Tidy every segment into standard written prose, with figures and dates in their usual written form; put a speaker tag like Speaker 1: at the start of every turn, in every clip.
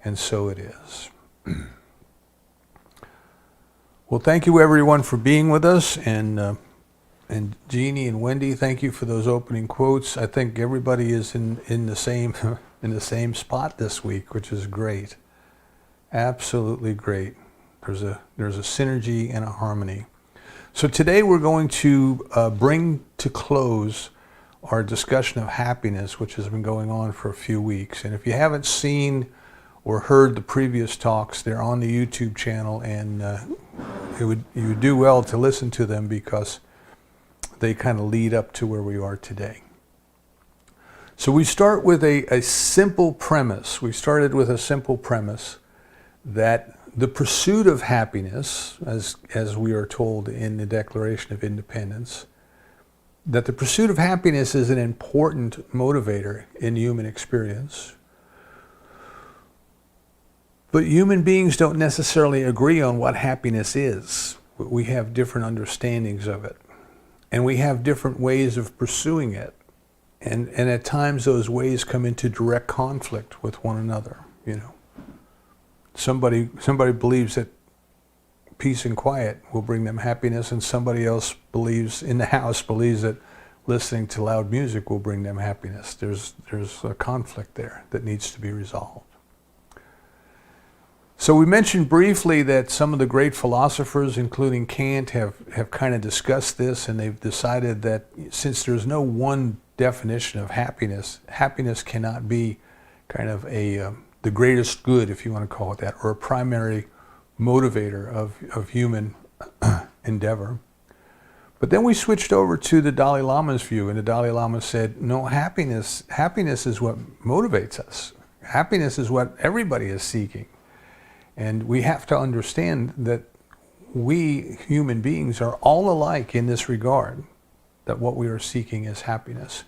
Speaker 1: and so it is. Well, thank you everyone for being with us, and Jeannie and Wendy, thank you for those opening quotes. I think everybody is in the same in the same spot this week, which is great. Absolutely great. There's a synergy and a harmony. So today we're going to bring to close our discussion of happiness, which has been going on for a few weeks. And if you haven't seen or heard the previous talks, they're on the YouTube channel, and you would do well to listen to them because they kind of lead up to where we are today. So we start with a simple premise. We started with a simple premise that the pursuit of happiness, as we are told in the Declaration of Independence, that the pursuit of happiness is an important motivator in human experience. But human beings don't necessarily agree on what happiness is. We have different understandings of it. And we have different ways of pursuing it. And at times those ways come into direct conflict with one another, you know. Somebody believes that peace and quiet will bring them happiness, and somebody else believes that listening to loud music will bring them happiness. There's a conflict there that needs to be resolved. So we mentioned briefly that some of the great philosophers, including Kant, have kind of discussed this, and they've decided that since there's no one definition of happiness, happiness cannot be kind of the greatest good, if you want to call it that, or a primary motivator of human endeavor. But then we switched over to the Dalai Lama's view, and the Dalai Lama said, no, happiness is what motivates us. Happiness is what everybody is seeking. And we have to understand that we human beings are all alike in this regard, that what we are seeking is happiness.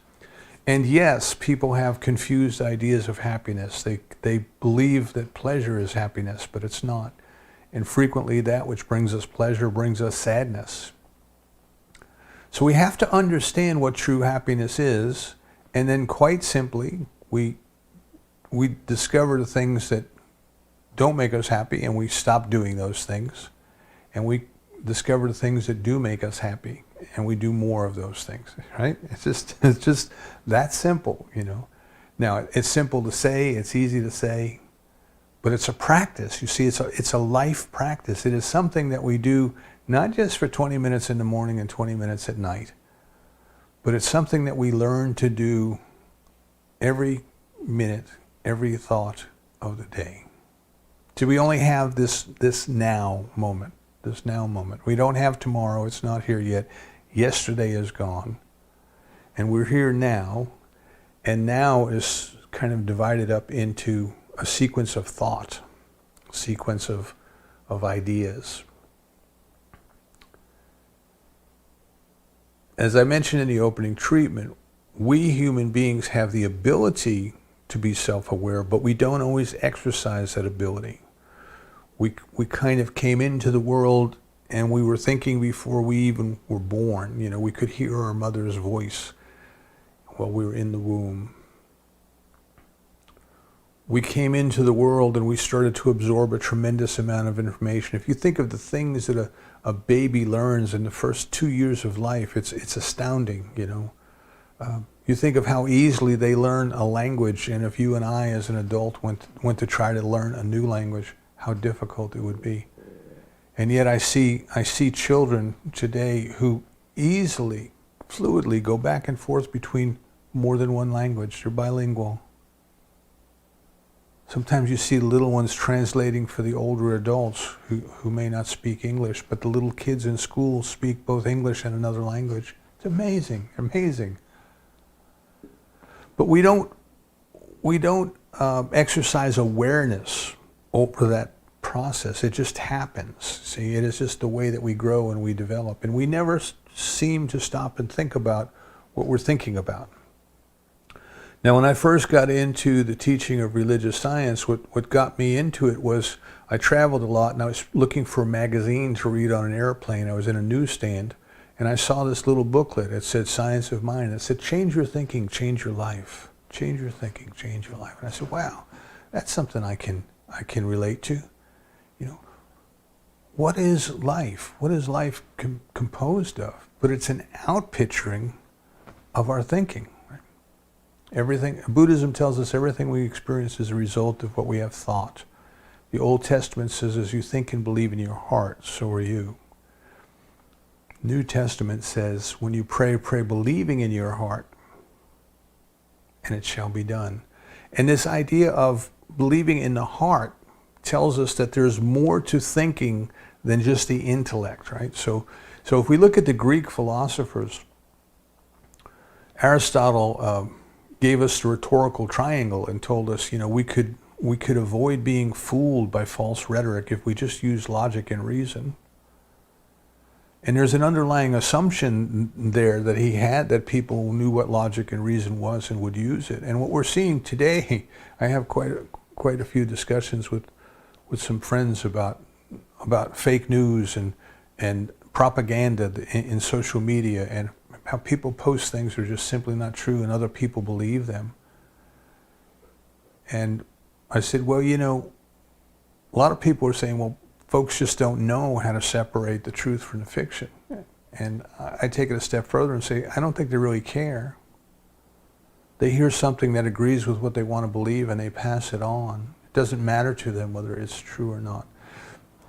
Speaker 1: And yes, people have confused ideas of happiness. They believe that pleasure is happiness, but it's not. And frequently that which brings us pleasure brings us sadness. So we have to understand what true happiness is, and then quite simply, we discover the things that don't make us happy, and we stop doing those things. And we discover the things that do make us happy, and we do more of those things, right? It's just that simple, you know. Now, it's simple to say, it's easy to say, but it's a practice. You see, it's a life practice. It is something that we do not just for 20 minutes in the morning and 20 minutes at night, but it's something that we learn to do every minute, every thought of the day. So we only have this now moment, this now moment. We don't have tomorrow, it's not here yet. Yesterday is gone, and we're here now, and now is kind of divided up into a sequence of thought, a sequence of ideas. As I mentioned in the opening treatment, we human beings have the ability to be self-aware, but we don't always exercise that ability. We kind of came into the world and we were thinking before we even were born. You know, we could hear our mother's voice while we were in the womb. We came into the world and we started to absorb a tremendous amount of information. If you think of the things that a baby learns in the first 2 years of life, it's astounding, you know. You think of how easily they learn a language, and if you and I as an adult went to try to learn a new language, how difficult it would be. And yet I see children today who easily, fluidly go back and forth between more than one language. They're bilingual. Sometimes you see little ones translating for the older adults who may not speak English, but the little kids in school speak both English and another language. It's amazing, amazing. But we don't exercise awareness over that process. It just happens. See, it is just the way that we grow and we develop. And we never seem to stop and think about what we're thinking about. Now, when I first got into the teaching of religious science, what got me into it was I traveled a lot and I was looking for a magazine to read on an airplane. I was in a newsstand and I saw this little booklet. It said Science of Mind. It said, change your thinking, change your life. Change your thinking, change your life. And I said, wow, that's something I can I can relate to. You know, what is life? What is life composed of? But it's an outpicturing of our thinking. Right? Everything, Buddhism tells us everything we experience is a result of what we have thought. The Old Testament says, as you think and believe in your heart, so are you. New Testament says, when you pray, pray believing in your heart, and it shall be done. And this idea of believing in the heart tells us that there's more to thinking than just the intellect, right? So if we look at the Greek philosophers, Aristotle gave us the rhetorical triangle and told us, we could avoid being fooled by false rhetoric if we just use logic and reason. And there's an underlying assumption there that he had, that people knew what logic and reason was and would use it. And what we're seeing today, I have quite a few discussions with some friends about fake news and propaganda in social media, and how people post things that are just simply not true and other people believe them. And I said, well, a lot of people are saying, well, folks just don't know how to separate the truth from the fiction. And I take it a step further and say, I don't think they really care. They hear something that agrees with what they want to believe and they pass it on. It doesn't matter to them whether it's true or not.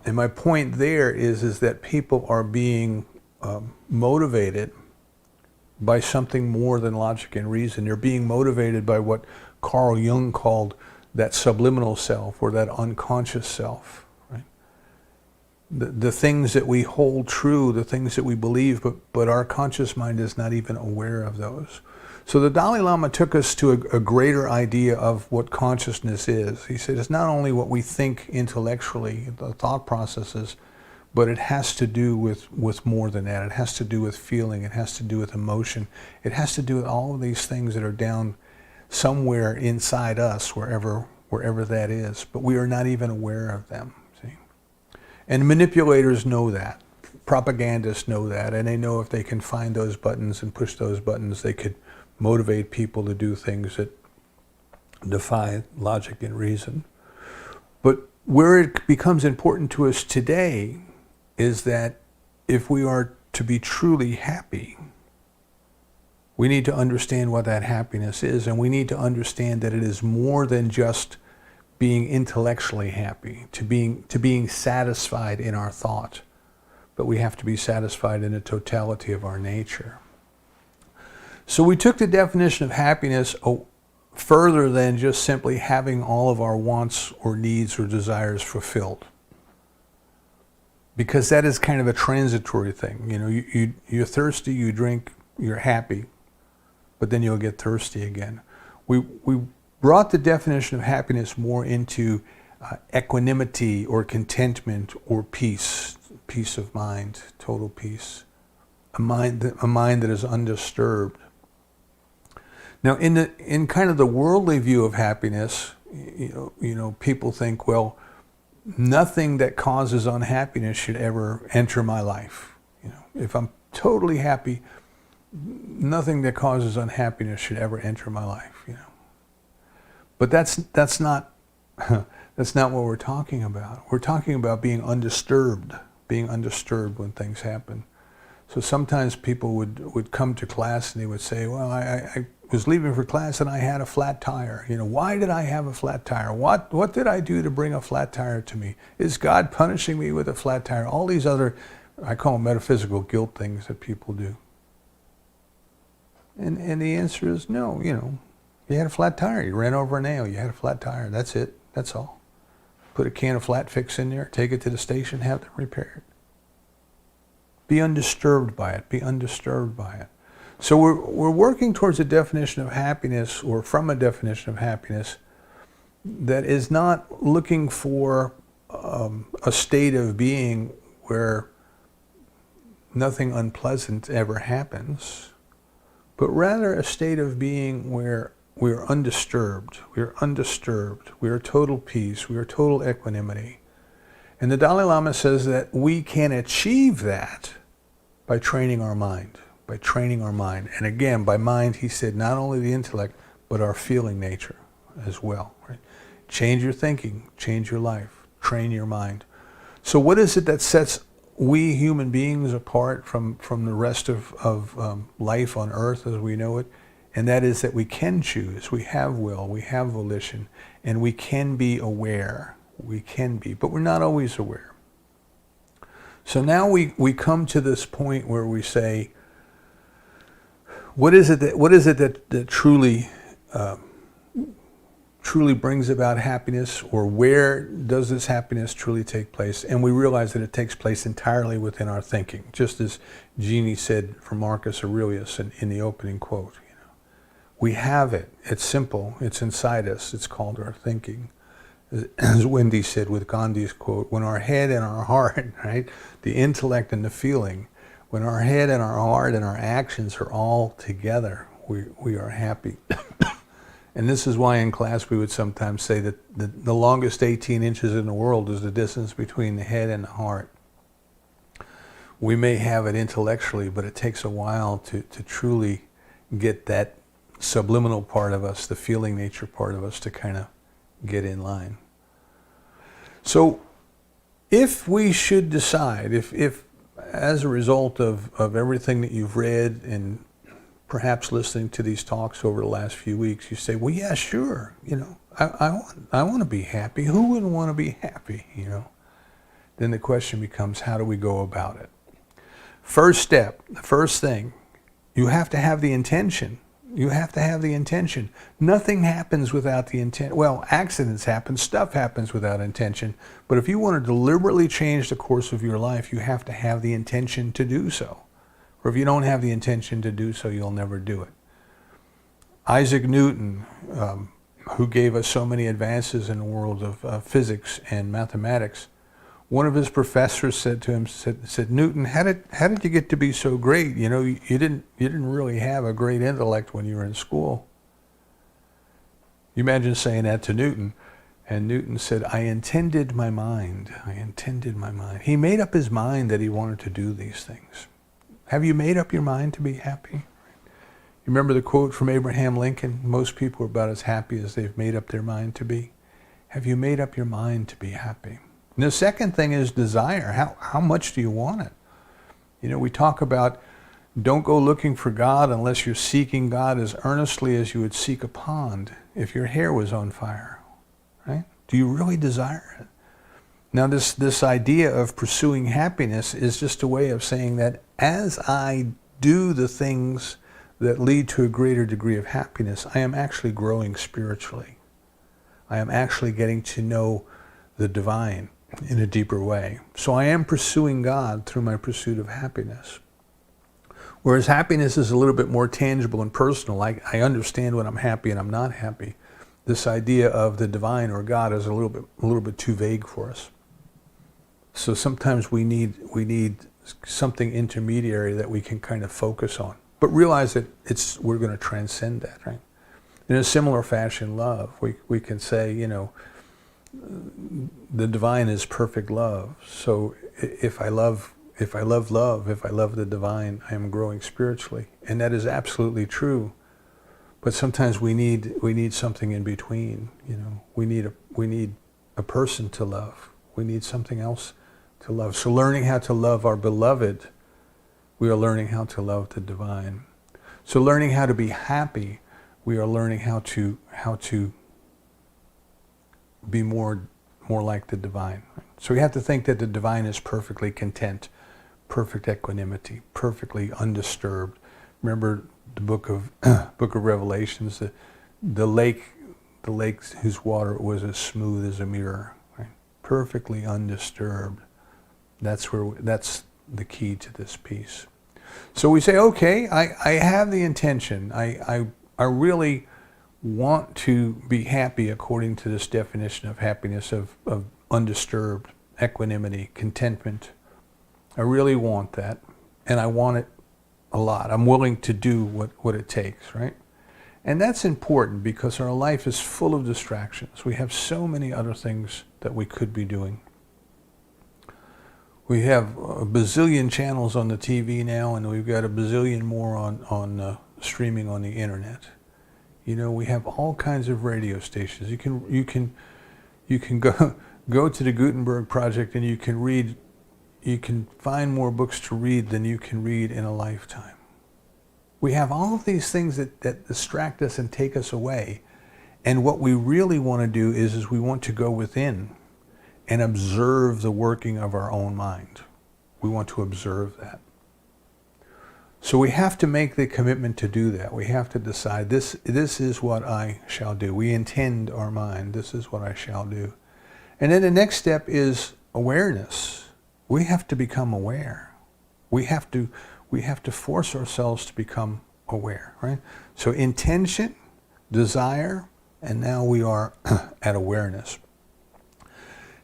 Speaker 1: And my point there is that people are being motivated by something more than logic and reason. They're being motivated by what Carl Jung called that subliminal self, or that unconscious self. Right? The things that we hold true, the things that we believe, but our conscious mind is not even aware of those. So the Dalai Lama took us to a greater idea of what consciousness is. He said it's not only what we think intellectually, the thought processes, but it has to do with more than that. It has to do with feeling. It has to do with emotion. It has to do with all of these things that are down somewhere inside us, wherever that is. But we are not even aware of them. See? And manipulators know that. Propagandists know that. And they know if they can find those buttons and push those buttons, they could motivate people to do things that defy logic and reason. But where it becomes important to us today is that if we are to be truly happy, we need to understand what that happiness is, and we need to understand that it is more than just being intellectually happy, to being satisfied in our thought, but we have to be satisfied in the totality of our nature. So we took the definition of happiness further than just simply having all of our wants or needs or desires fulfilled. Because that is kind of a transitory thing. You're thirsty, you drink, you're happy, but then you'll get thirsty again. We brought the definition of happiness more into equanimity or contentment or peace of mind, total peace, a mind that is undisturbed. Now, in kind of the worldly view of happiness, people think, well, nothing that causes unhappiness should ever enter my life. If I'm totally happy, nothing that causes unhappiness should ever enter my life. But that's not what we're talking about. We're talking about being undisturbed when things happen. So sometimes people would come to class and they would say, well, I was leaving for class and I had a flat tire. Why did I have a flat tire? What did I do to bring a flat tire to me? Is God punishing me with a flat tire? All these other, I call them metaphysical guilt things that people do. And the answer is no. You had a flat tire. You ran over a nail. You had a flat tire. That's it. That's all. Put a can of flat fix in there, take it to the station, have them repaired. Be undisturbed by it. Be undisturbed by it. So we're working towards a definition of happiness, or from a definition of happiness, that is not looking for a state of being where nothing unpleasant ever happens, but rather a state of being where we are undisturbed. We are undisturbed. We are total peace. We are total equanimity. And the Dalai Lama says that we can achieve that by training our mind. By training our mind. And again, by mind, he said not only the intellect, but our feeling nature as well. Right? Change your thinking, change your life, train your mind. So what is it that sets we human beings apart from the rest of life on earth as we know it? And that is that we can choose, we have will, we have volition, and we can be aware. We can be, but we're not always aware. So now we come to this point where we say, what is it that truly brings about happiness, or where does this happiness truly take place? And we realize that it takes place entirely within our thinking, just as Jeannie said from Marcus Aurelius in the opening quote. We have it. It's simple. It's inside us. It's called our thinking. As Wendy said with Gandhi's quote, when our head and our heart, right, the intellect and the feeling, when our head and our heart and our actions are all together, we are happy. And this is why in class we would sometimes say that the longest 18 inches in the world is the distance between the head and the heart. We may have it intellectually, but it takes a while to truly get that subliminal part of us, the feeling nature part of us, to kind of get in line. So if we should decide, if as a result of everything that you've read and perhaps listening to these talks over the last few weeks, you say, well, yeah, sure, I want to be happy. Who wouldn't want to be happy, Then the question becomes, how do we go about it? First step, the first thing, you have to have the intention. You have to have the intention. Nothing happens without the intent. Well, accidents happen, stuff happens without intention. But if you want to deliberately change the course of your life, you have to have the intention to do so. Or if you don't have the intention to do so, you'll never do it. Isaac Newton, who gave us so many advances in the world of physics and mathematics, one of his professors said to him, said, Newton, how did you get to be so great? You didn't really have a great intellect when you were in school. You imagine saying that to Newton. And Newton said, I intended my mind. I intended my mind. He made up his mind that he wanted to do these things. Have you made up your mind to be happy? You remember the quote from Abraham Lincoln? Most people are about as happy as they've made up their mind to be. Have you made up your mind to be happy? And the second thing is desire. How much do you want it? We talk about don't go looking for God unless you're seeking God as earnestly as you would seek a pond if your hair was on fire, right? Do you really desire it? Now this idea of pursuing happiness is just a way of saying that as I do the things that lead to a greater degree of happiness, I am actually growing spiritually. I am actually getting to know the divine in a deeper way. So I am pursuing God through my pursuit of happiness. Whereas happiness is a little bit more tangible and personal. I understand when I'm happy and I'm not happy. This idea of the divine or God is a little bit too vague for us. So sometimes we need something intermediary that we can kind of focus on. But realize that we're going to transcend that, right? In a similar fashion, love. We can say, the divine is perfect love. So if I love love, if I love the divine, I am growing spiritually. And that is absolutely true. But sometimes we need something in between. We need a person to love. We need something else to love. So learning how to love our beloved, we are learning how to love the divine. So learning how to be happy, we are learning how to be more like the divine. So we have to think that the divine is perfectly content, perfect equanimity, perfectly undisturbed. Remember the book of Revelations, the lake whose water was as smooth as a mirror, right? Perfectly undisturbed. That's the key to this piece. So we say, okay, I have the intention. I really want to be happy according to this definition of happiness of undisturbed equanimity, contentment. I really want that, and I want it a lot. I'm willing to do what it takes, right? And that's important because our life is full of distractions. We have so many other things that we could be doing. We have a bazillion channels on the TV now, and we've got a bazillion more on streaming on the internet. We have all kinds of radio stations. You can You can go to the Gutenberg Project and you can find more books to read than you can read in a lifetime. We have all of these things that distract us and take us away. And what we really want to do is we want to go within and observe the working of our own mind. We want to observe that. So we have to make the commitment to do that. We have to decide, this is what I shall do. We intend our mind, this is what I shall do. And then the next step is awareness. We have to become aware. We have to force ourselves to become aware, right? So intention, desire, and now we are at awareness.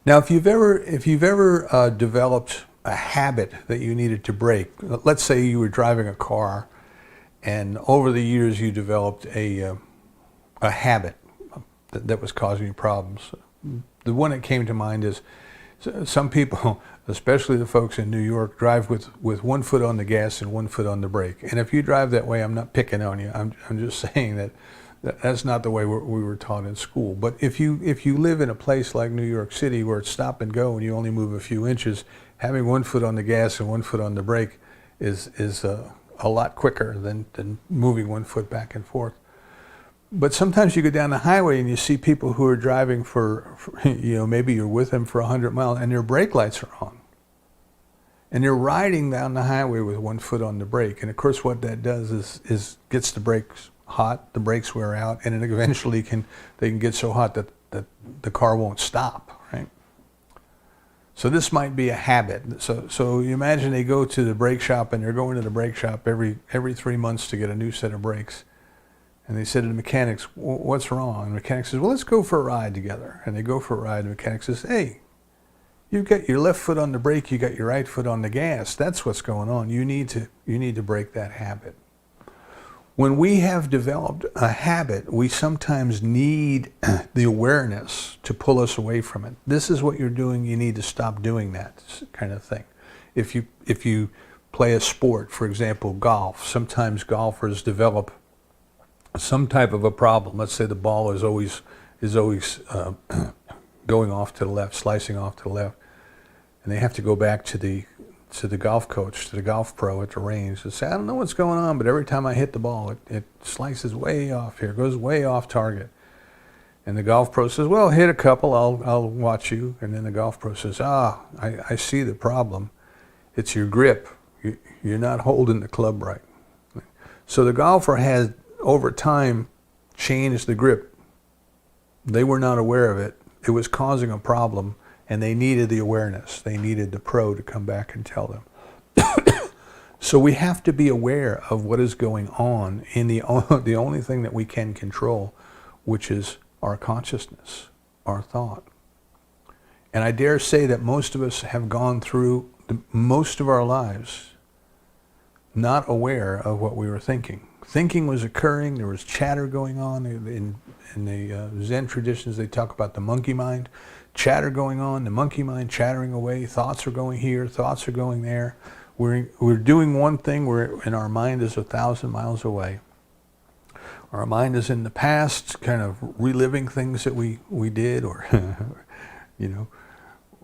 Speaker 1: Now, if you've ever developed a habit that you needed to break, let's say you were driving a car, and over the years you developed a habit that was causing you problems. The one that came to mind is some people, especially the folks in New York, drive with one foot on the gas and one foot on the brake. And if you drive that way, I'm not picking on you. I'm just saying that's not the way we were taught in school. But if you live in a place like New York City where it's stop and go and you only move a few inches, having one foot on the gas and one foot on the brake is a lot quicker than moving one foot back and forth. But sometimes you go down the highway and you see people who are driving for maybe you're with them for 100 miles and their brake lights are on. And they're riding down the highway with one foot on the brake. And of course what that does is gets the brakes hot, the brakes wear out, and it eventually they can get so hot that the car won't stop, right? So this might be a habit. So you imagine they go to the brake shop and they're going to the brake shop every 3 months to get a new set of brakes. And they said to the mechanics, what's wrong? And the mechanic says, well, let's go for a ride together. And they go for a ride. And the mechanic says, hey, you've got your left foot on the brake, you got your right foot on the gas. That's what's going on. You need to break that habit. When we have developed a habit, we sometimes need the awareness to pull us away from it. This is what you're doing, you need to stop doing that kind of thing. If you play a sport, for example, golf, sometimes golfers develop some type of a problem. Let's say the ball is always going off to the left, slicing off to the left, and they have to go back to the golf coach, to the golf pro at the range and say, I don't know what's going on, but every time I hit the ball, it slices way off here, goes way off target. And the golf pro says, well, hit a couple, I'll watch you. And then the golf pro says, I see the problem. It's your grip. You're not holding the club right. So the golfer has, over time, changed the grip. They were not aware of it. It was causing a problem, and they needed the awareness. They needed the pro to come back and tell them. So we have to be aware of what is going on in the only thing that we can control, which is our consciousness, our thought. And I dare say that most of us have gone through most of our lives not aware of what we were thinking. Thinking was occurring, there was chatter going on. In the Zen traditions, they talk about the monkey mind. Chatter going on, the monkey mind chattering away, thoughts are going here, thoughts are going there. We're doing one thing, and our mind is 1,000 miles away. Our mind is in the past, kind of reliving things that we did, or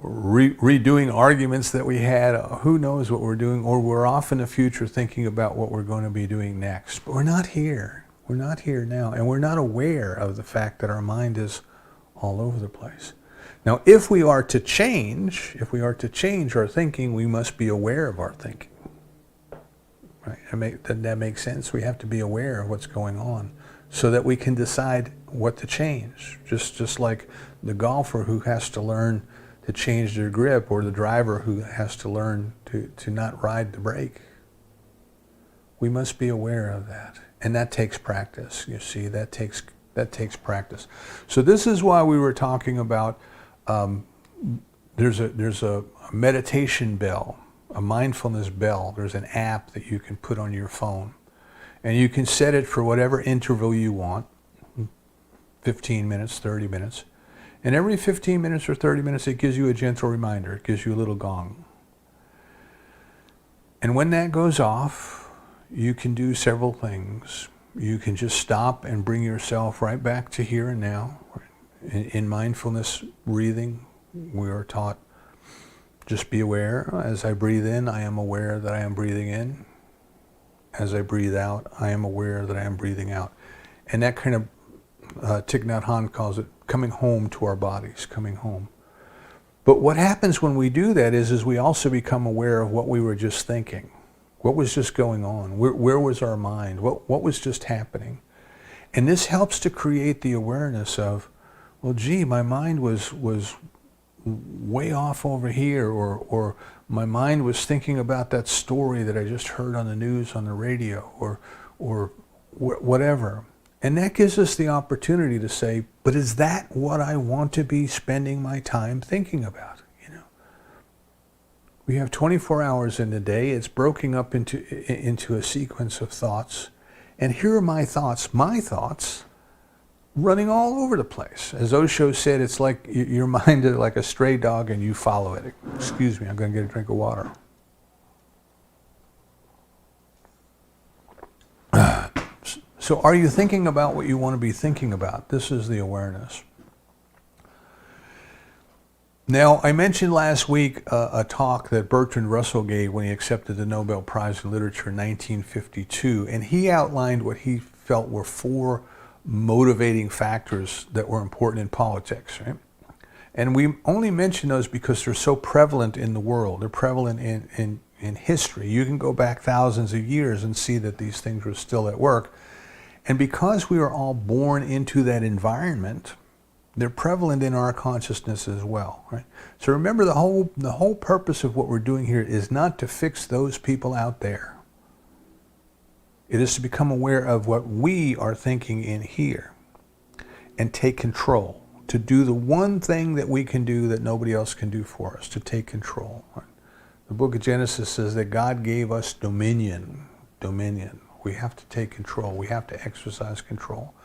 Speaker 1: redoing arguments that we had. Who knows what we're doing? Or we're off in the future thinking about what we're going to be doing next. But we're not here. We're not here now, and we're not aware of the fact that our mind is all over the place. Now, if we are to change our thinking, we must be aware of our thinking. Right? That makes sense. We have to be aware of what's going on so that we can decide what to change. Just like the golfer who has to learn to change their grip, or the driver who has to learn to not ride the brake. We must be aware of that. And that takes practice, you see, that takes practice. So this is why we were talking about there's a meditation bell, a mindfulness bell. There's an app that you can put on your phone, and you can set it for whatever interval you want, 15 minutes, 30 minutes. And every 15 minutes or 30 minutes, it gives you a gentle reminder. It gives you a little gong. And when that goes off, you can do several things. You can just stop and bring yourself right back to here and now. In mindfulness breathing, we are taught, just be aware. As I breathe in, I am aware that I am breathing in. As I breathe out, I am aware that I am breathing out. And that kind of, Thich Nhat Hanh calls it coming home to our bodies, coming home. But what happens when we do that is we also become aware of what we were just thinking. What was just going on? Where was our mind? What was just happening? And this helps to create the awareness of, well, gee, my mind was way off over here, or my mind was thinking about that story that I just heard on the news, on the radio, or whatever. And that gives us the opportunity to say, but is that what I want to be spending my time thinking about? You know, we have 24 hours in the day. It's broken up into a sequence of thoughts. And here are my thoughts, running all over the place. As Osho said, it's like your mind is like a stray dog and you follow it. Excuse me, I'm going to get a drink of water. So are you thinking about what you want to be thinking about? This is the awareness. Now, I mentioned last week a talk that Bertrand Russell gave when he accepted the Nobel Prize in Literature in 1952, and he outlined what he felt were 4 motivating factors that were important in politics, right? And we only mention those because they're so prevalent in the world. They're prevalent in history. You can go back thousands of years and see that these things were still at work. And because we are all born into that environment, they're prevalent in our consciousness as well, right? So remember, the whole purpose of what we're doing here is not to fix those people out there. It is to become aware of what we are thinking in here and take control, to do the one thing that we can do that nobody else can do for us, to take control. Right? The book of Genesis says that God gave us dominion. We have to take control. We have to exercise control.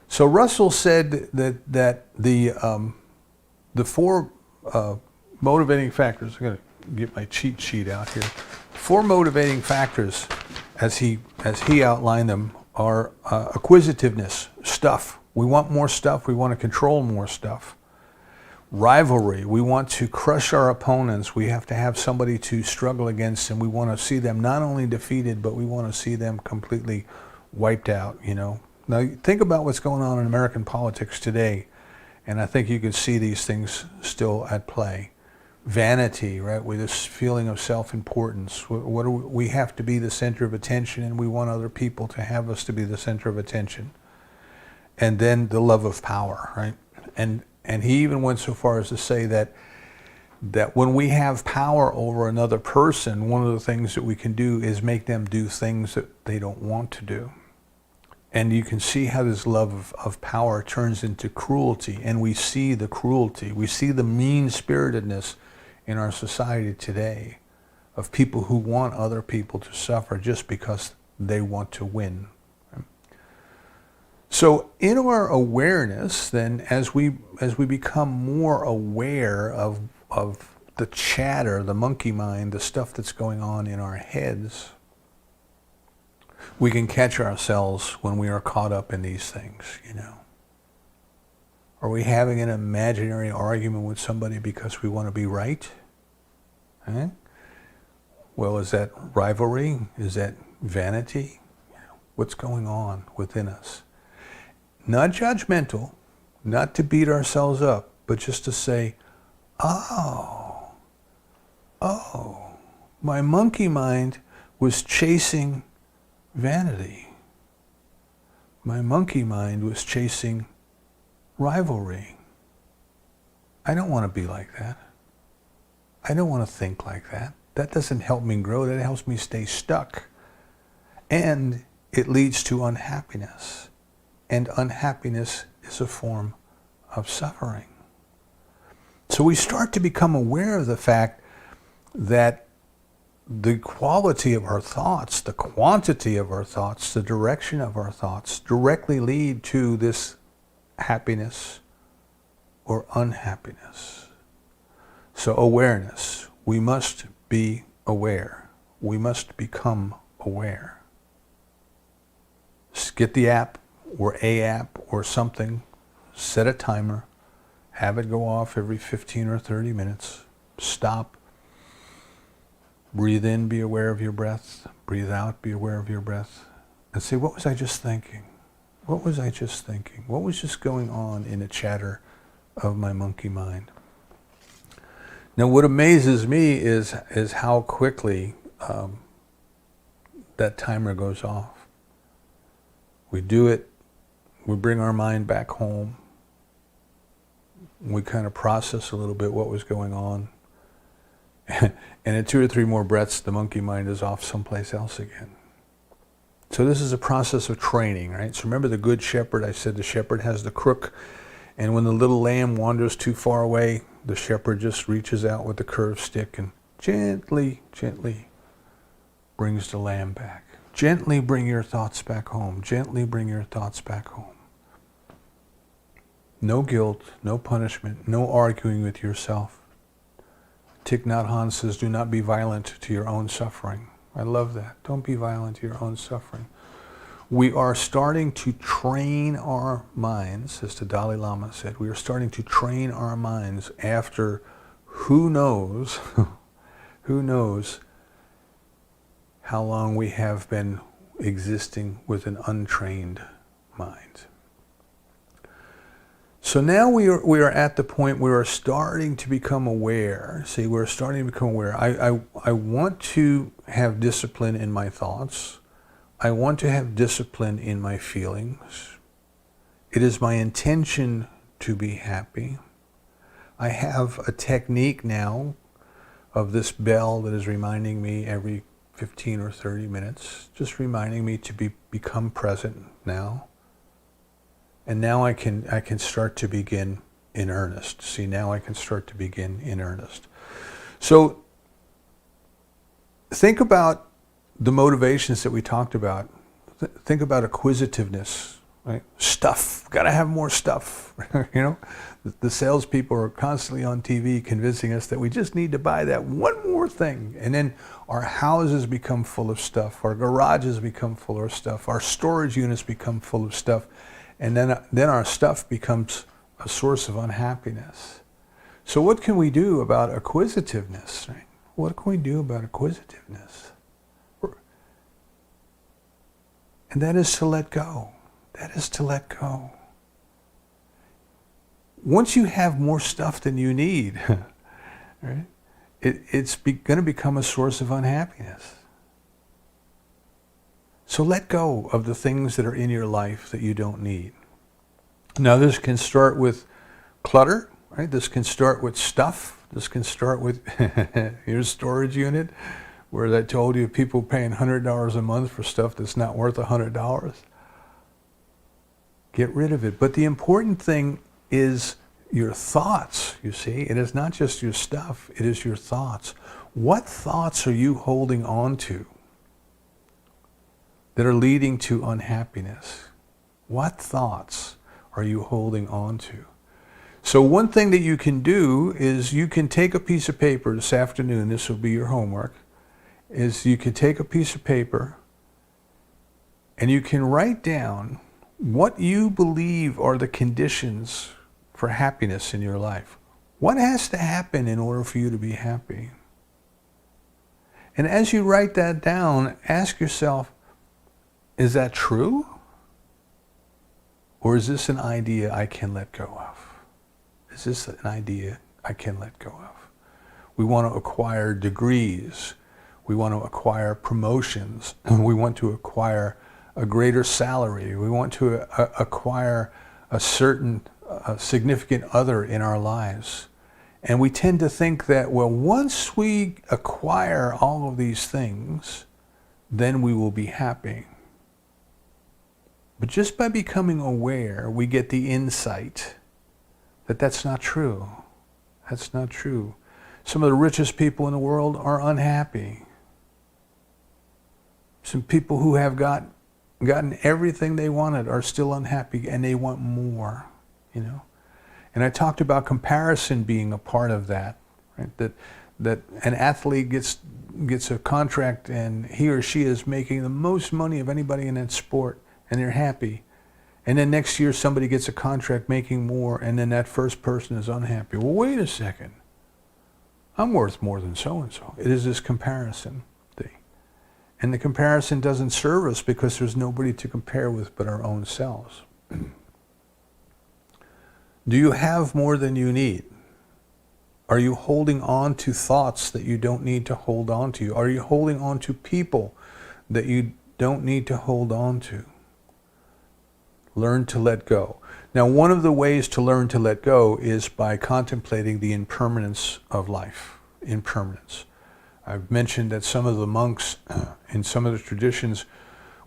Speaker 1: So Russell said that the 4 motivating factors. I'm going to get my cheat sheet out here. 4 motivating factors, as he outlined them, are acquisitiveness, stuff. We want more stuff. We want to control more stuff. Rivalry. We want to crush our opponents. We have to have somebody to struggle against, and we want to see them not only defeated, but we want to see them completely wiped out, you know. Now, think about what's going on in American politics today, and I think you can see these things still at play. Vanity, right, with this feeling of self-importance. We have to be the center of attention, and we want other people to have us to be the center of attention. And then the love of power, right? And he even went so far as to say that when we have power over another person, one of the things that we can do is make them do things that they don't want to do. And you can see how this love of power turns into cruelty, and we see the cruelty, we see the mean-spiritedness in our society today of people who want other people to suffer just because they want to win. So in our awareness, then, as we become more aware of the chatter, the monkey mind, the stuff that's going on in our heads, we can catch ourselves when we are caught up in these things, you know. Are we having an imaginary argument with somebody because we want to be right? Eh? Well, is that rivalry? Is that vanity? What's going on within us? Not judgmental, not to beat ourselves up, but just to say, oh, my monkey mind was chasing vanity. My monkey mind was chasing rivalry. I don't want to be like that. I don't want to think like that. That doesn't help me grow. That helps me stay stuck. And it leads to unhappiness. And unhappiness is a form of suffering. So we start to become aware of the fact that the quality of our thoughts, the quantity of our thoughts, the direction of our thoughts directly lead to this happiness or unhappiness. So awareness, we must be aware. We must become aware. Get the app or a app or something, set a timer, have it go off every 15 or 30 minutes, stop, breathe in, be aware of your breath, breathe out, be aware of your breath, and say, what was I just thinking? What was I just thinking? What was just going on in the chatter of my monkey mind? Now, what amazes me is how quickly that timer goes off. We do it, we bring our mind back home, we kind of process a little bit what was going on, and in 2 or 3 more breaths, the monkey mind is off someplace else again. So this is a process of training, right? So remember the good shepherd, I said the shepherd has the crook, and when the little lamb wanders too far away, the shepherd just reaches out with the curved stick and gently, gently brings the lamb back. Gently bring your thoughts back home. Gently bring your thoughts back home. No guilt, no punishment, no arguing with yourself. Thich Nhat Hanh says, do not be violent to your own suffering. I love that. Don't be violent to your own suffering. We are starting to train our minds, as the Dalai Lama said, we are starting to train our minds after who knows how long we have been existing with an untrained mind. So now we are at the point where we're starting to become aware. See, we're starting to become aware. I want to have discipline in my thoughts. I want to have discipline in my feelings. It is my intention to be happy. I have a technique now of this bell that is reminding me every 15 or 30 minutes, just reminding me to become present now. And now I can start to begin in earnest. See, now I can start to begin in earnest. So think about the motivations that we talked about. Think about acquisitiveness, right? Stuff, got to have more stuff. You know, the salespeople are constantly on TV convincing us that we just need to buy that one more thing. And then our houses become full of stuff. Our garages become full of stuff. Our storage units become full of stuff. And then our stuff becomes a source of unhappiness. So what can we do about acquisitiveness? Right? What can we do about acquisitiveness? And that is to let go. That is to let go. Once you have more stuff than you need, right, it's going to become a source of unhappiness. So let go of the things that are in your life that you don't need. Now this can start with clutter, right? This can start with stuff. This can start with your storage unit, where I told you people paying $100 a month for stuff that's not worth $100. Get rid of it. But the important thing is your thoughts, you see. It is not just your stuff, it is your thoughts. What thoughts are you holding on to that are leading to unhappiness? What thoughts are you holding on to? So one thing that you can do is you can take a piece of paper this afternoon, this will be your homework, is you can take a piece of paper and you can write down what you believe are the conditions for happiness in your life. What has to happen in order for you to be happy? And as you write that down, ask yourself, is that true? Or is this an idea I can let go of? Is this an idea I can let go of? We want to acquire degrees. We want to acquire promotions. We want to acquire a greater salary. We want to acquire a certain significant other in our lives. And we tend to think that, well, once we acquire all of these things, then we will be happy. But just by becoming aware, we get the insight that that's not true. That's not true. Some of the richest people in the world are unhappy. Some people who have gotten everything they wanted are still unhappy, and they want more, you know. And I talked about comparison being a part of that, right? That an athlete gets a contract and he or she is making the most money of anybody in that sport, and they're happy. And then next year somebody gets a contract making more, and then that first person is unhappy. Well, wait a second. I'm worth more than so-and-so. It is this comparison thing. And the comparison doesn't serve us because there's nobody to compare with but our own selves. Do you have more than you need? Are you holding on to thoughts that you don't need to hold on to? Are you holding on to people that you don't need to hold on to? Learn to let go. Now, one of the ways to learn to let go is by contemplating the impermanence of life. Impermanence. I've mentioned that some of the monks in some of the traditions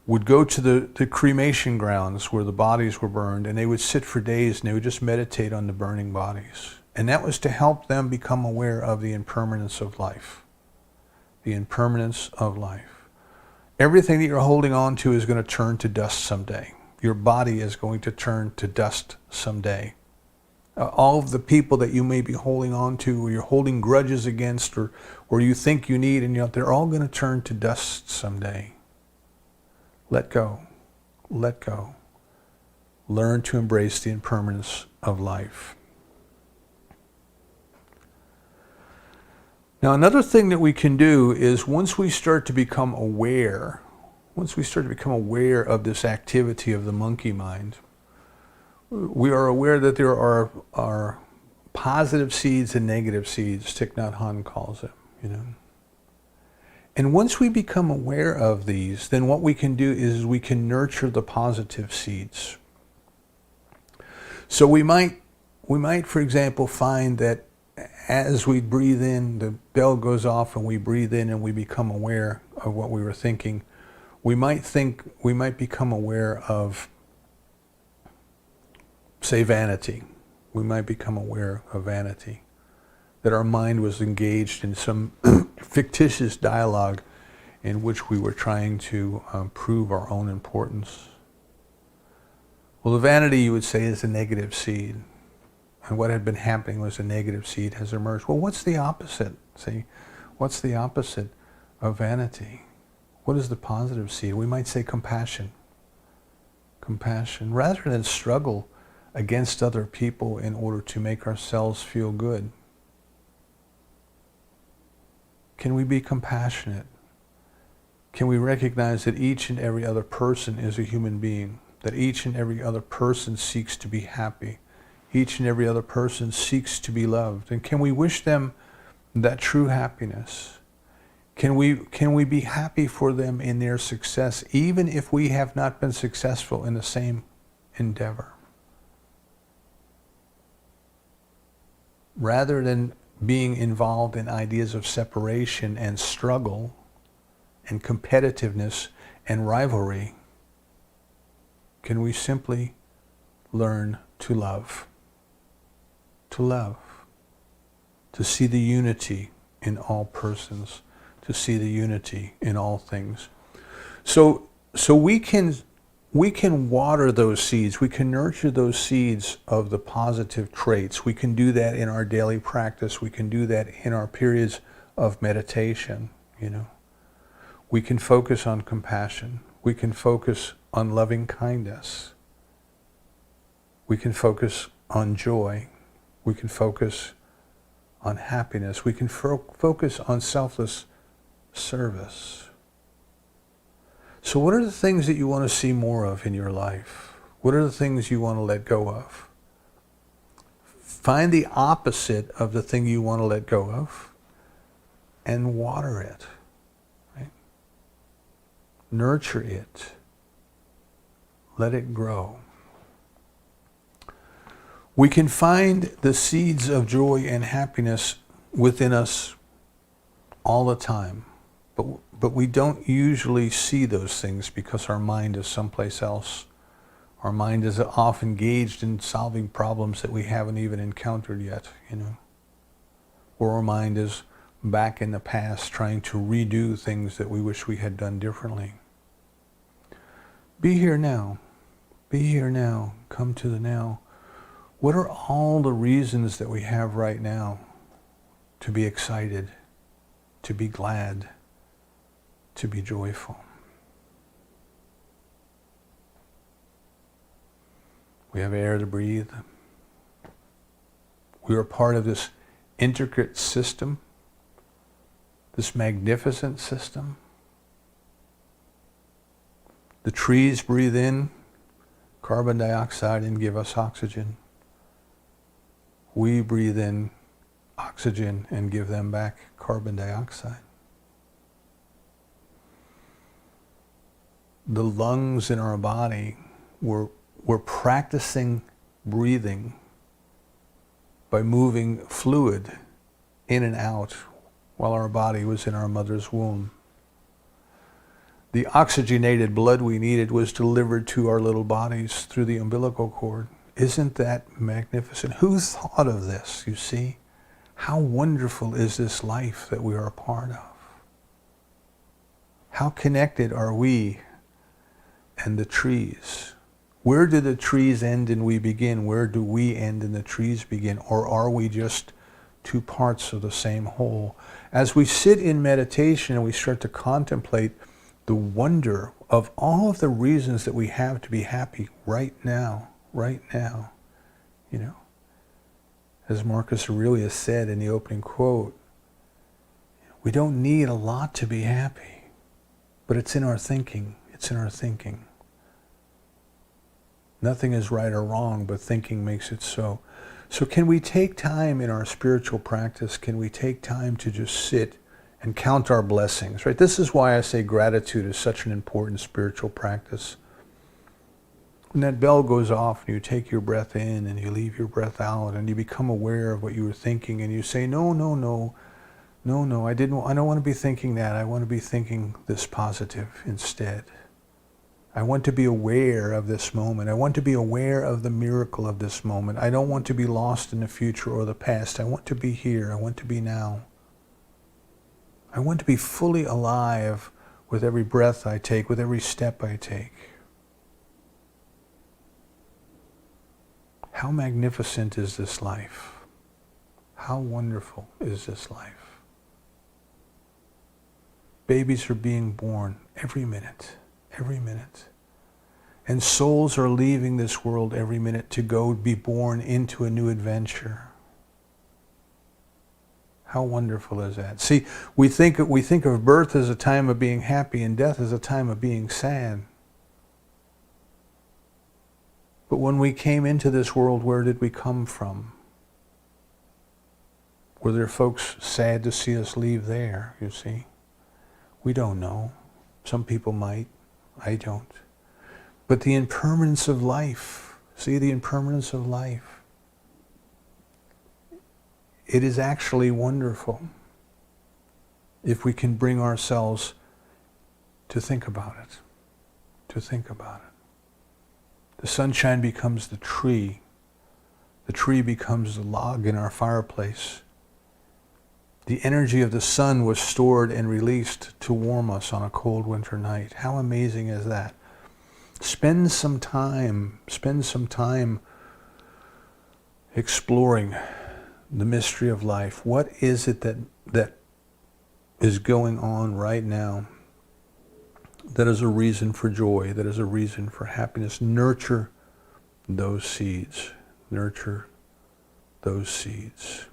Speaker 1: would go to the cremation grounds where the bodies were burned, and they would sit for days and they would just meditate on the burning bodies. And that was to help them become aware of the impermanence of life. The impermanence of life. Everything that you're holding on to is going to turn to dust someday. Your body is going to turn to dust someday. All of the people that you may be holding on to, or you're holding grudges against, or you think you need, and they're all going to turn to dust someday. Let go. Let go. Learn to embrace the impermanence of life. Now, another thing that we can do is once we start to become aware of this activity of the monkey mind, we are aware that there are positive seeds and negative seeds, Thich Nhat Hanh calls it, And once we become aware of these, then what we can do is we can nurture the positive seeds. So we might, for example, find that as we breathe in, the bell goes off and we breathe in and we become aware of what we were thinking. We might become aware of, say, vanity. We might become aware of vanity. That our mind was engaged in some fictitious dialogue in which we were trying to prove our own importance. Well, the vanity, you would say, is a negative seed. And what had been happening was a negative seed has emerged. Well, what's the opposite? See, what's the opposite of vanity? What is the positive seed? We might say compassion. Compassion. Rather than struggle against other people in order to make ourselves feel good, can we be compassionate? Can we recognize that each and every other person is a human being? That each and every other person seeks to be happy? Each and every other person seeks to be loved. And can we wish them that true happiness? Can we be happy for them in their success, even if we have not been successful in the same endeavor? Rather than being involved in ideas of separation and struggle and competitiveness and rivalry, can we simply learn to love? To love. To see the unity in all persons. To see the unity in all things. So we can water those seeds. We can nurture those seeds of the positive traits. We can do that in our daily practice. We can do that in our periods of meditation, We can focus on compassion. We can focus on loving kindness. We can focus on joy. We can focus on happiness. We can focus on selfless service. So what are the things that you want to see more of in your life? What are the things you want to let go of? Find the opposite of the thing you want to let go of and water it. Right? Nurture it. Let it grow. We can find the seeds of joy and happiness within us all the time, but we don't usually see those things because our mind is someplace else. Our mind is off engaged in solving problems that we haven't even encountered yet, Or our mind is back in the past trying to redo things that we wish we had done differently. Be here now. Be here now. Come to the now. What are all the reasons that we have right now to be excited, to be glad, to be joyful? We have air to breathe. We are part of this intricate system, this magnificent system. The trees breathe in carbon dioxide and give us oxygen. We breathe in oxygen and give them back carbon dioxide. The lungs in our body, we're practicing breathing by moving fluid in and out while our body was in our mother's womb. The oxygenated blood we needed was delivered to our little bodies through the umbilical cord. Isn't that magnificent? Who thought of this, you see? How wonderful is this life that we are a part of? How connected are we and the trees? Where do the trees end and we begin? Where do we end and the trees begin? Or are we just two parts of the same whole? As we sit in meditation and we start to contemplate the wonder of all of the reasons that we have to be happy right now, you know. As Marcus Aurelius said in the opening quote, we don't need a lot to be happy, but it's in our thinking. It's in our thinking. Nothing is right or wrong, but thinking makes it so. So can we take time in our spiritual practice? Can we take time to just sit and count our blessings, right? This is why I say gratitude is such an important spiritual practice. When that bell goes off and you take your breath in and you leave your breath out and you become aware of what you were thinking and you say, no, I don't want to be thinking that. I want to be thinking this positive instead. I want to be aware of this moment. I want to be aware of the miracle of this moment. I don't want to be lost in the future or the past. I want to be here. I want to be now. I want to be fully alive with every breath I take, with every step I take. How magnificent is this life? How wonderful is this life? Babies are being born every minute. Every minute. And souls are leaving this world every minute to go be born into a new adventure. How wonderful is that? See, we think of birth as a time of being happy and death as a time of being sad. But when we came into this world, where did we come from? Were there folks sad to see us leave there, you see? We don't know. Some people might. I don't. But the impermanence of life, see the impermanence of life. It is actually wonderful if we can bring ourselves to think about it, to think about it. The sunshine becomes the tree becomes the log in our fireplace. The energy of the sun was stored and released to warm us on a cold winter night. How amazing is that? Spend some time exploring the mystery of life. What is it that is going on right now that is a reason for joy, that is a reason for happiness? Nurture those seeds. Nurture those seeds.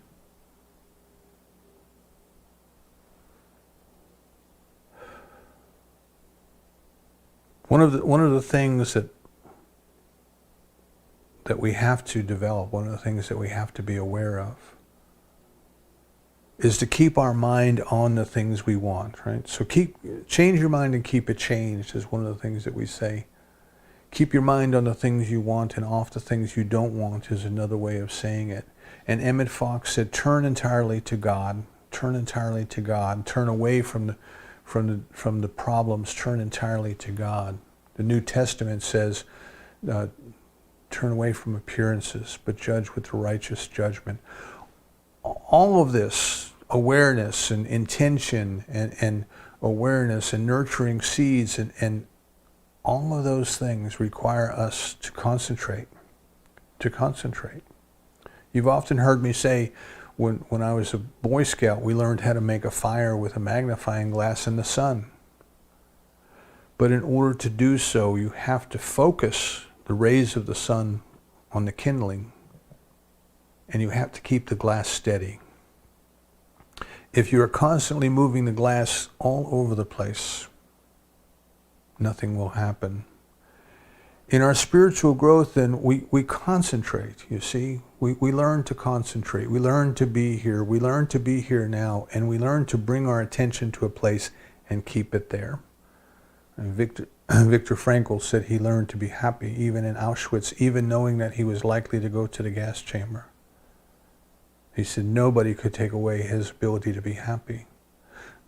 Speaker 1: One of the things that we have to develop, one of the things that we have to be aware of, is to keep our mind on the things we want, right? So change your mind and keep it changed is one of the things that we say. Keep your mind on the things you want and off the things you don't want is another way of saying it. And Emmett Fox said, turn entirely to God. Turn entirely to God. Turn away from the problems. Turn entirely to God. The New Testament says, turn away from appearances, but judge with the righteous judgment. All of this awareness and intention and awareness and nurturing seeds and all of those things require us to concentrate. To concentrate. You've often heard me say, when I was a Boy Scout, we learned how to make a fire with a magnifying glass in the sun. But in order to do so, you have to focus the rays of the sun on the kindling, and you have to keep the glass steady. If you are constantly moving the glass all over the place, nothing will happen. In our spiritual growth, then, we concentrate, you see. We learn to concentrate. We learn to be here. We learn to be here now, and we learn to bring our attention to a place and keep it there. And Viktor Frankl said he learned to be happy even in Auschwitz, even knowing that he was likely to go to the gas chamber. He said nobody could take away his ability to be happy.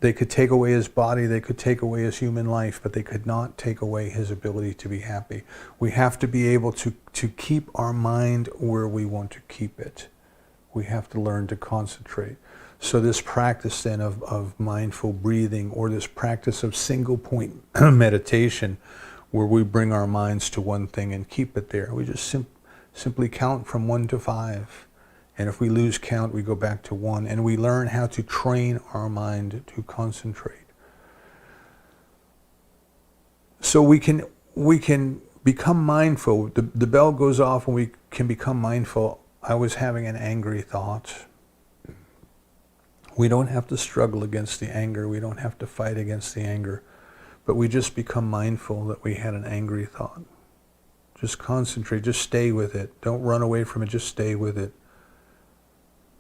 Speaker 1: They could take away his body, they could take away his human life, but they could not take away his ability to be happy. We have to be able to keep our mind where we want to keep it. We have to learn to concentrate. So this practice then of mindful breathing, or this practice of single point meditation, where we bring our minds to one thing and keep it there. We just simply count from 1 to 5. And if we lose count, we go back to 1. And we learn how to train our mind to concentrate. So we can become mindful. The bell goes off and we can become mindful. I was having an angry thought. We don't have to struggle against the anger. We don't have to fight against the anger. But we just become mindful that we had an angry thought. Just concentrate. Just stay with it. Don't run away from it. Just stay with it.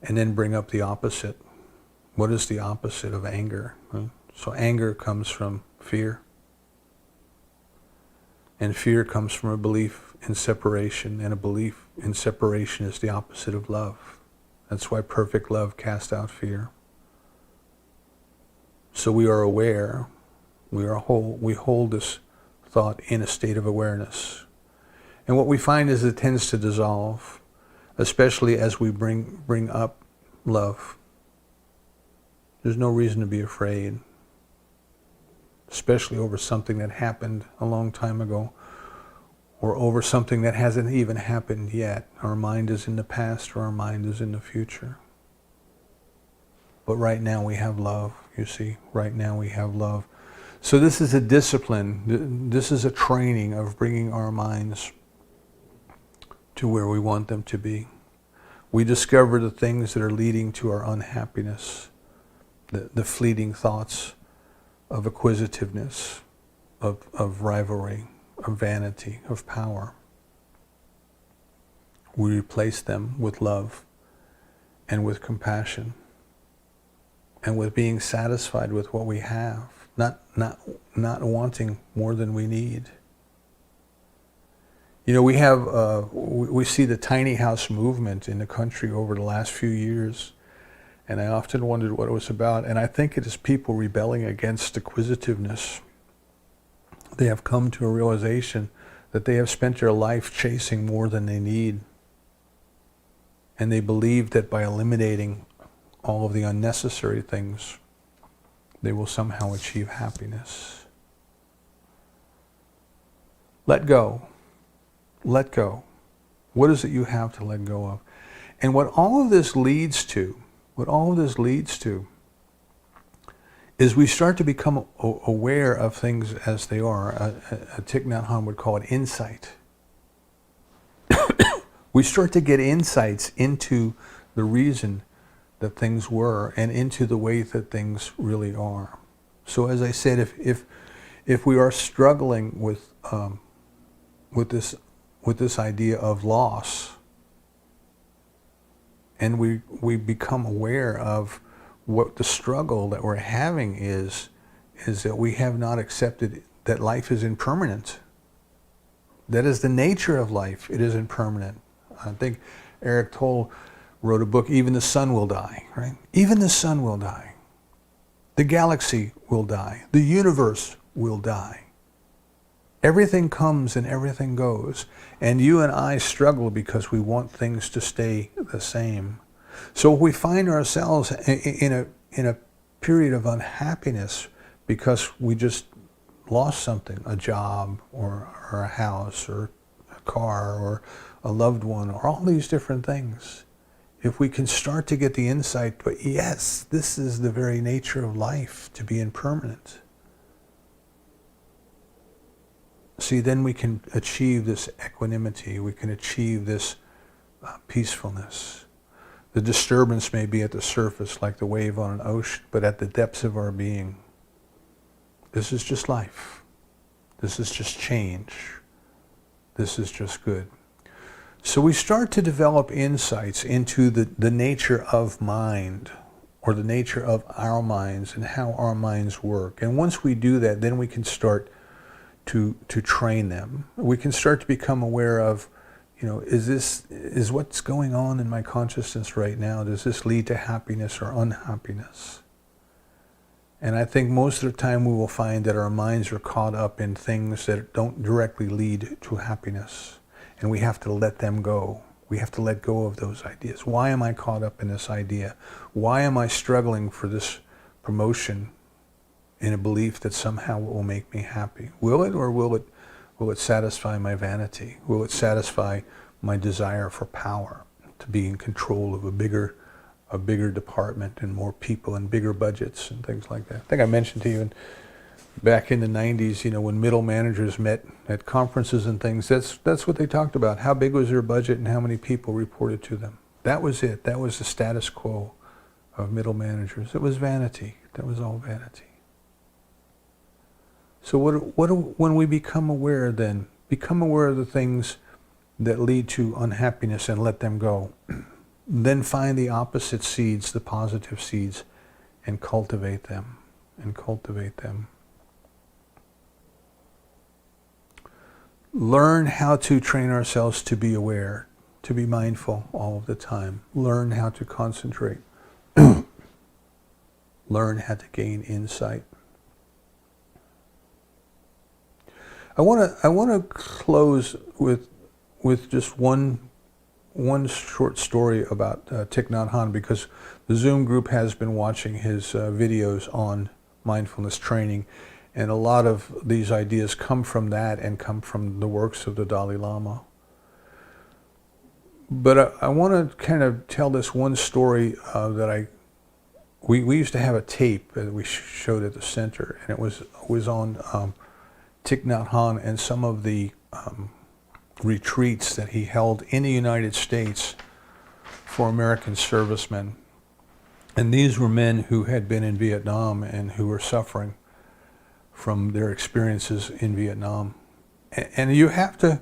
Speaker 1: And then bring up the opposite. What is the opposite of anger? So anger comes from fear. And fear comes from a belief in separation. And a belief in separation is the opposite of love. That's why perfect love casts out fear. So we are aware. We are whole. We hold this thought in a state of awareness. And what we find is it tends to dissolve, especially as we bring up love. There's no reason to be afraid, especially over something that happened a long time ago, or over something that hasn't even happened yet. Our mind is in the past, or our mind is in the future. But right now we have love, you see. Right now we have love. So this is a discipline. This is a training of bringing our minds to where we want them to be. We discover the things that are leading to our unhappiness, the fleeting thoughts of acquisitiveness, of rivalry, of vanity, of power. We replace them with love and with compassion and with being satisfied with what we have, not wanting more than we need. You know, we see the tiny house movement in the country over the last few years, and I often wondered what it was about, and I think it is people rebelling against acquisitiveness. They have come to a realization that they have spent their life chasing more than they need, and they believe that by eliminating all of the unnecessary things, they will somehow achieve happiness. Let go. Let go. What is it you have to let go of? And what all of this leads to, is we start to become aware of things as they are. A Thich Nhat Hanh would call it insight. We start to get insights into the reason that things were and into the way that things really are. So as I said, if we are struggling with this idea of loss, and we become aware of what the struggle that we're having is that we have not accepted that life is impermanent. That is the nature of life. It is impermanent. I think Eric Tolle wrote a book, Even the Sun Will Die, right? Even the sun will die. The galaxy will die. The universe will die. Everything comes and everything goes. And you and I struggle because we want things to stay the same. So if we find ourselves in a period of unhappiness because we just lost something, a job or a house or a car or a loved one or all these different things, if we can start to get the insight, but yes, this is the very nature of life, to be impermanent. see, then we can achieve this equanimity. We can achieve this peacefulness. The disturbance may be at the surface like the wave on an ocean, but at the depths of our being, this is just life. This is just change. This is just good. So we start to develop insights into the nature of mind, or the nature of our minds and how our minds work. And once we do that, then we can start to train them. We can start to become aware of, is what's going on in my consciousness right now, does this lead to happiness or unhappiness? And I think most of the time we will find that our minds are caught up in things that don't directly lead to happiness. And we have to let them go. We have to let go of those ideas. Why am I caught up in this idea? Why am I struggling for this promotion in a belief that somehow it will make me happy? Will it, or will it satisfy my vanity? Will it satisfy my desire for power, to be in control of a bigger department and more people and bigger budgets and things like that? I think I mentioned to you back in the 90s, when middle managers met at conferences and things, that's what they talked about. How big was their budget and how many people reported to them? That was it. That was the status quo of middle managers. It was vanity. That was all vanity. So when we become aware then, become aware of the things that lead to unhappiness and let them go. Then find the opposite seeds, the positive seeds, and cultivate them, Learn how to train ourselves to be aware, to be mindful all of the time. Learn how to concentrate. Learn how to gain insight. I want to close with just one short story about Thich Nhat Hanh, because the Zoom group has been watching his videos on mindfulness training, and a lot of these ideas come from that and come from the works of the Dalai Lama. But I want to kind of tell this one story that we used to have a tape that we showed at the center, and it was on Thich Nhat Hanh and some of the retreats that he held in the United States for American servicemen. And these were men who had been in Vietnam and who were suffering from their experiences in Vietnam. And you have to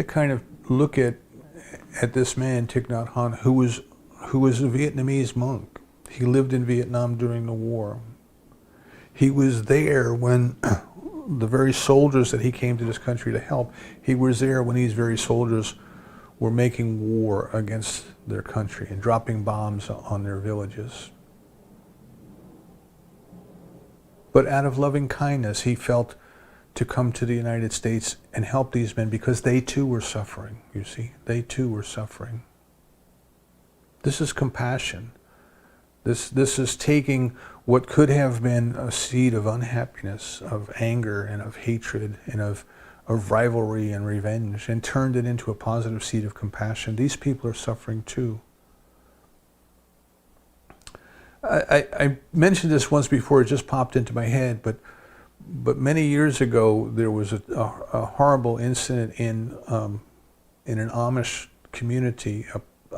Speaker 1: kind of look at this man, Thich Nhat Hanh, who was a Vietnamese monk. He lived in Vietnam during the war. He was there when the very soldiers that he came to this country to help, he was there when these very soldiers were making war against their country and dropping bombs on their villages. But out of loving kindness, he felt to come to the United States and help these men, because they too were suffering, you see. They too were suffering. This is compassion. This is taking what could have been a seed of unhappiness, of anger and of hatred and of rivalry and revenge, and turned it into a positive seed of compassion. These people are suffering too. I mentioned this once before, it just popped into my head, but many years ago there was a horrible incident in an Amish community,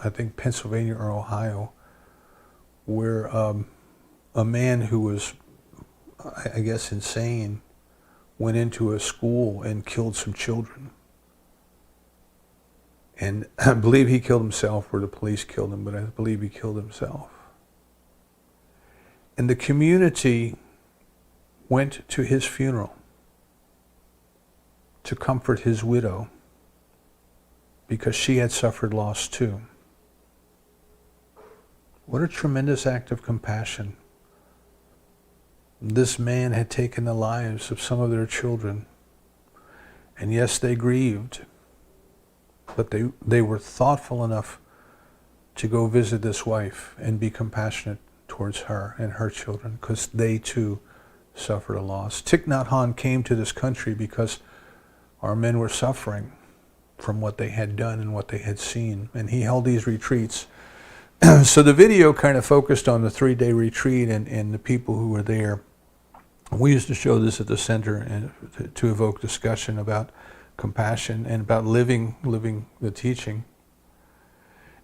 Speaker 1: I think Pennsylvania or Ohio, where a man who was, I guess, insane, went into a school and killed some children. And I believe he killed himself, or the police killed him, but I believe he killed himself. And the community went to his funeral to comfort his widow, because she had suffered loss too. What a tremendous act of compassion. This man had taken the lives of some of their children. And yes, they grieved, but they were thoughtful enough to go visit this wife and be compassionate towards her and her children, because they too suffered a loss. Thich Nhat Hanh came to this country because our men were suffering from what they had done and what they had seen, and he held these retreats. So the video kind of focused on the 3-day retreat and the people who were there. We used to show this at the center and to evoke discussion about compassion and about living the teaching.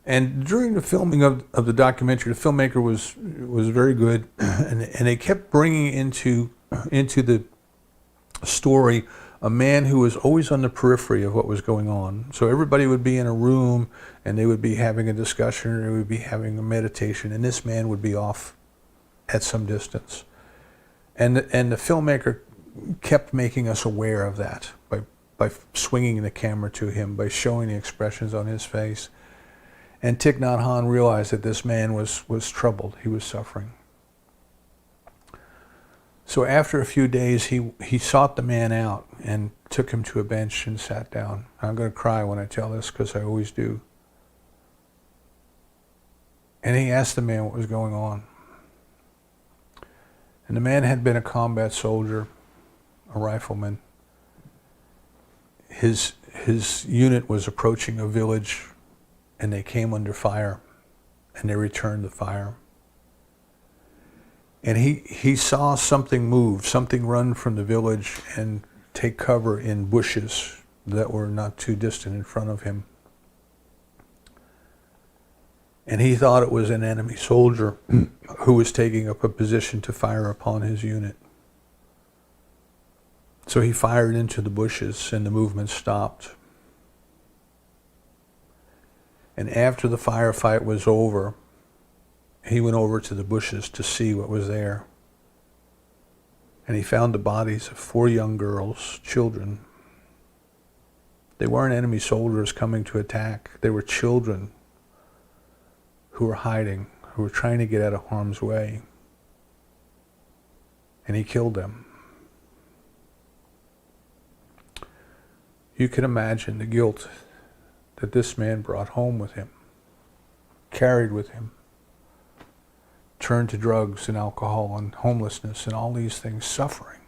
Speaker 1: And during the filming of the documentary, the filmmaker was very good, and they kept bringing into the story a man who was always on the periphery of what was going on. So everybody would be in a room, and they would be having a discussion, or they would be having a meditation, and this man would be off at some distance. And the filmmaker kept making us aware of that by swinging the camera to him, by showing the expressions on his face. And Thich Nhat Hanh realized that this man was troubled. He was suffering. So after a few days, he sought the man out and took him to a bench and sat down. I'm going to cry when I tell this, because I always do. And he asked the man what was going on. And the man had been a combat soldier, a rifleman. His unit was approaching a village, and they came under fire, and they returned the fire. And he saw something move, something run from the village and take cover in bushes that were not too distant in front of him. And he thought it was an enemy soldier who was taking up a position to fire upon his unit. So he fired into the bushes, and the movement stopped. And after the firefight was over, he went over to the bushes to see what was there. And he found the bodies of 4 young girls, children. They weren't enemy soldiers coming to attack. They were children who were hiding, who were trying to get out of harm's way. And he killed them. You can imagine the guilt that this man brought home with him, carried with him, turned to drugs and alcohol and homelessness and all these things, suffering.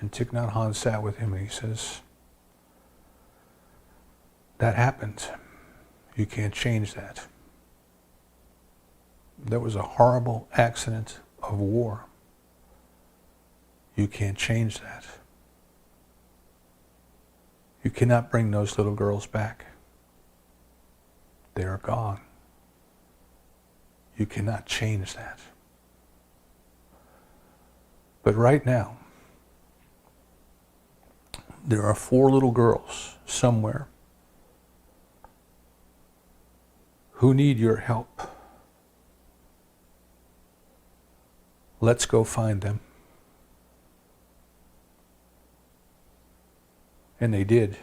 Speaker 1: And Thich Nhat Hanh sat with him and he says, that happened. You can't change that. That was a horrible accident of war. You can't change that. You cannot bring those little girls back. They are gone. You cannot change that. But right now, there are 4 little girls somewhere who need your help. Let's go find them. And they did.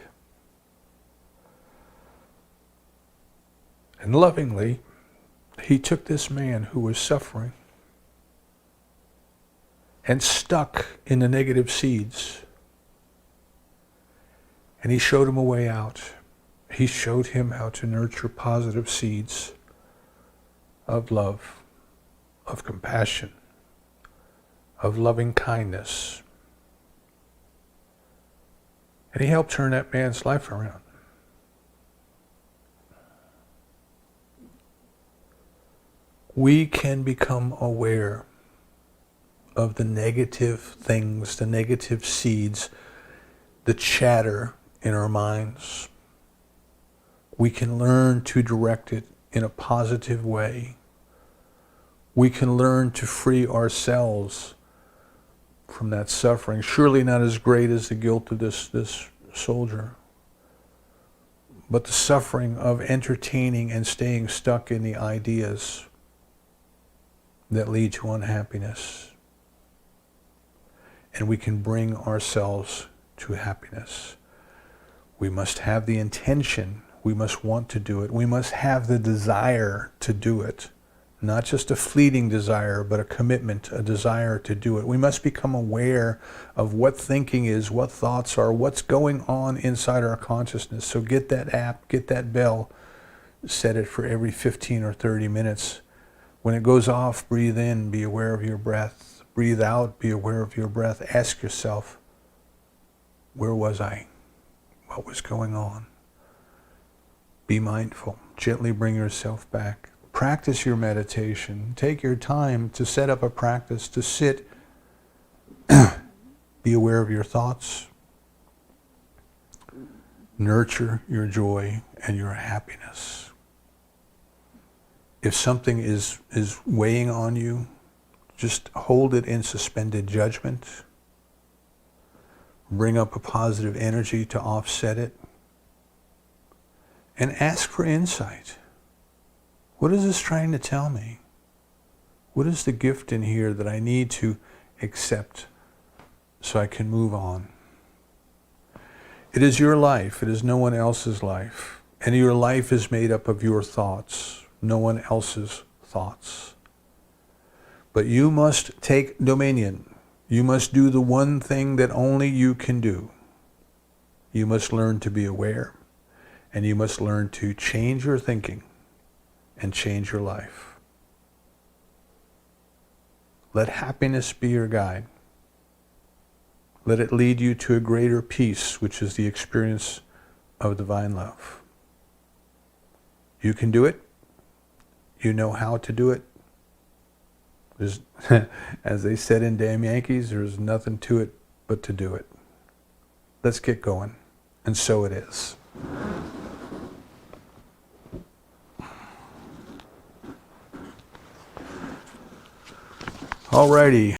Speaker 1: And lovingly, he took this man who was suffering and stuck in the negative seeds, and he showed him a way out. He showed him how to nurture positive seeds of love, of compassion, of loving kindness. And he helped turn that man's life around. We can become aware of the negative things, the negative seeds, the chatter in our minds. We can learn to direct it in a positive way. We can learn to free ourselves from that suffering. Surely not as great as the guilt of this soldier, but the suffering of entertaining and staying stuck in the ideas that lead to unhappiness. And we can bring ourselves to happiness. We must have the intention. We must want to do it. We must have the desire to do it. Not just a fleeting desire, but a commitment, a desire to do it. We must become aware of what thinking is, what thoughts are, what's going on inside our consciousness. So get that app, get that bell, set it for every 15 or 30 minutes. When it goes off, breathe in, be aware of your breath. Breathe out, be aware of your breath. Ask yourself, where was I? What was going on? Be mindful. Gently bring yourself back. practice your meditation. Take your time to set up a practice to sit, be aware of your thoughts, nurture your joy and your happiness. If something is weighing on you, just hold it in suspended judgment. Bring up a positive energy to offset it. And ask for insight. What is this trying to tell me? What is the gift in here that I need to accept so I can move on? It is your life. It is no one else's life. And your life is made up of your thoughts, no one else's thoughts. But you must take dominion. You must do the one thing that only you can do. You must learn to be aware, and you must learn to change your thinking and change your life. Let happiness be your guide. Let it lead you to a greater peace, which is the experience of divine love. You can do it. You know how to do it. There's, as they said in Damn Yankees, there's nothing to it but to do it. Let's get going. And so it is. Alrighty.